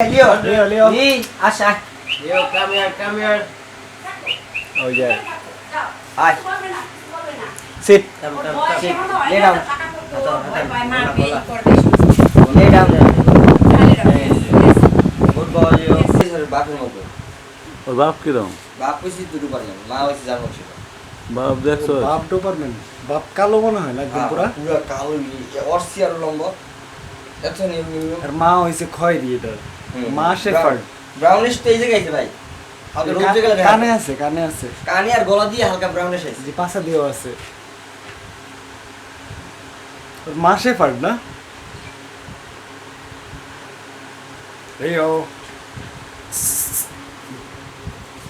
Leo. Asha. Leo, come here. Oh yeah. Hi. Sit. Sit. Lay down. Lay down. Good boy. বাপের মতো ওর বাপ কিরম? বাপ হইছে দুটো পারলেন মা হইছে জার্মান ছিল বাপ দেখছো? বাপ ডোপারম্যান বাপ কালো মনে হয় না একদম পুরা পুরা কালো অর্সি আর লম্বা এত নিউ আর মা হইছে খয়েরি এটা মা শেফার্ড ব্রাউনিশ তো এই জায়গায় আছে ভাই হাতে রোজ জায়গায় কানে আছে কানে আর গলা দিয়ে হালকা ব্রাউনিশ আছে যে পাছা দিয়েও আছে ওর মা শেফার্ড না Leo.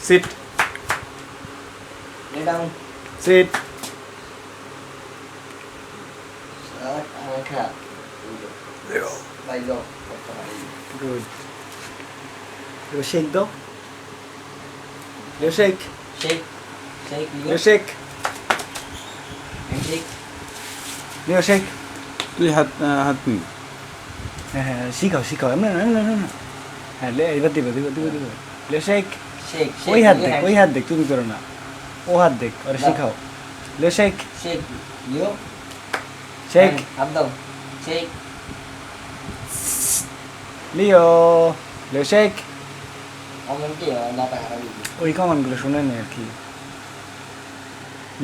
Sit. lay down Sit. Angkat. Leo. Baik dong. Good. Leo shake though. Leo shake. Shake. Shake. Leo shake. Shake. Leo shake. তুই হাত নি হ্যাঁ শিখাও না হ্যাঁ এবার দিবে Leo shake. Shake. ওই হাত দেখ তুমি করো না ও হাত দেখ ওরে শিখাও Leo shake. Shake. Leo. Shake. Up down. Shake. Leo shake. Omong ke mata harap itu. ওই কমান্ডগুলো শুনে নে আর কি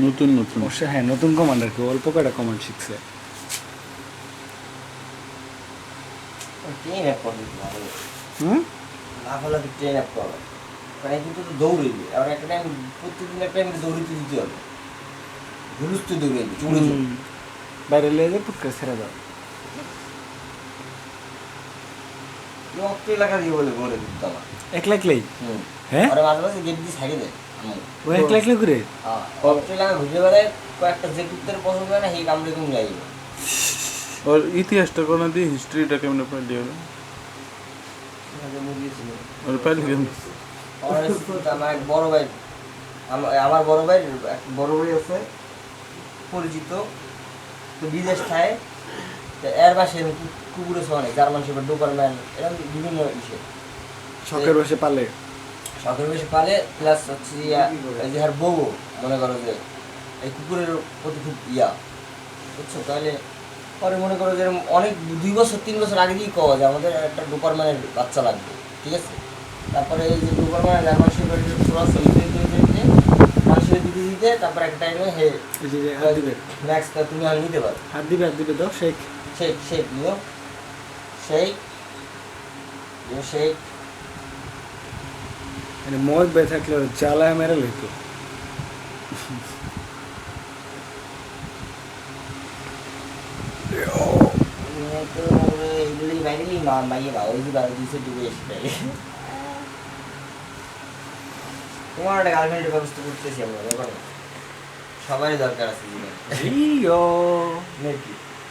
নতুন অবশ্যই হ্যাঁ নতুন কমান্ড আর কি অল্প কয়টা কমান্ড শিখছে Train up কর দিতে হবে। হুম লাফালাফি ট্রেন আপ করো মানে কিন্তু তো দৌড়াইবে আর একটা টাইম প্রত্যেকদিন একটা টাইম দৌড়িতে দিতে হবে ঘুরুস্তে দৌড়াইবে চুড়ে বাইরে লেগে পুটকে ছেড়ে দাও রক্ত এলাকা দিয়ে বলে দিতে আমার একলাই হ্যাঁ আর মাঝে মাঝে গেট দিয়ে ছাড়িয়ে দেয় ও একলাই ঘুরে রক্ত এলাকা ঘুরে বেড়ায় কয়েকটা যে কুত্তের পছন্দ হয় না সেই কামড়ে কম যাইবে ওর ইতিহাসটা কোনো দিয়ে হিস্ট্রিটা কেমনে পাইলি হবে ওর পাইলি কেমন আমার এক বড় ভাই আমার বড় ভাই এক বড় ভাই আছে পরিচিত তো বিদেশ থাকে তো এর বাসে কুকুরে অনেক জার্মান শেফার্ড ডোবারম্যান এরকম বিভিন্ন ইসে শখের বসে পালে শখের বেশি পালে প্লাস হচ্ছে এই যে আর বউ মনে করো যে এই কুকুরের প্রতি খুব বুঝছো তাহলে পরে মনে করো যে অনেক 2 বছর 3 বছর আগে দিয়ে কওয়া যে আমাদের একটা ডোপারম্যানের বাচ্চা লাগবে ঠিক আছে তারপরে এই যে ডোপারম্যানের জার্মান শেফার্ডের পুরো মানুষের দিতে তারপরে একটা টাইমে হে এই যে হাত দিবে নেক্সট তুমি আর নিতে পারো হাত দিবে দাও শেক শেক নিও শেক মানে মগ বে থাকলে জ্বালায় মেরে লইতো তো এইগুলোই বাইরেই মাইয়ে বা ওই যে বাইরে দিয়েছে ডুবে এসে তোমার একটা গার্লফ্রেন্ডের ব্যবস্থা করতেছি আমরা ব্যাপার না সবারই দরকার আছে জীবনে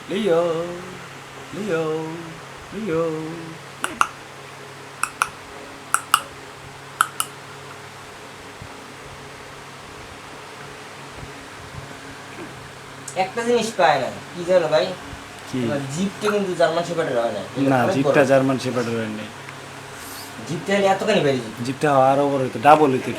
লিও একটা জিনিস পায় না কি জানো ভাই কি জিপটা কিন্তু জার্মান শেফার্ডের হয় না না জিপটা জার্মান শেফার্ডের হয় না জিপটা এতখানি বেড়ে জিপটা আরো বড় হইতো ডাবল হইতো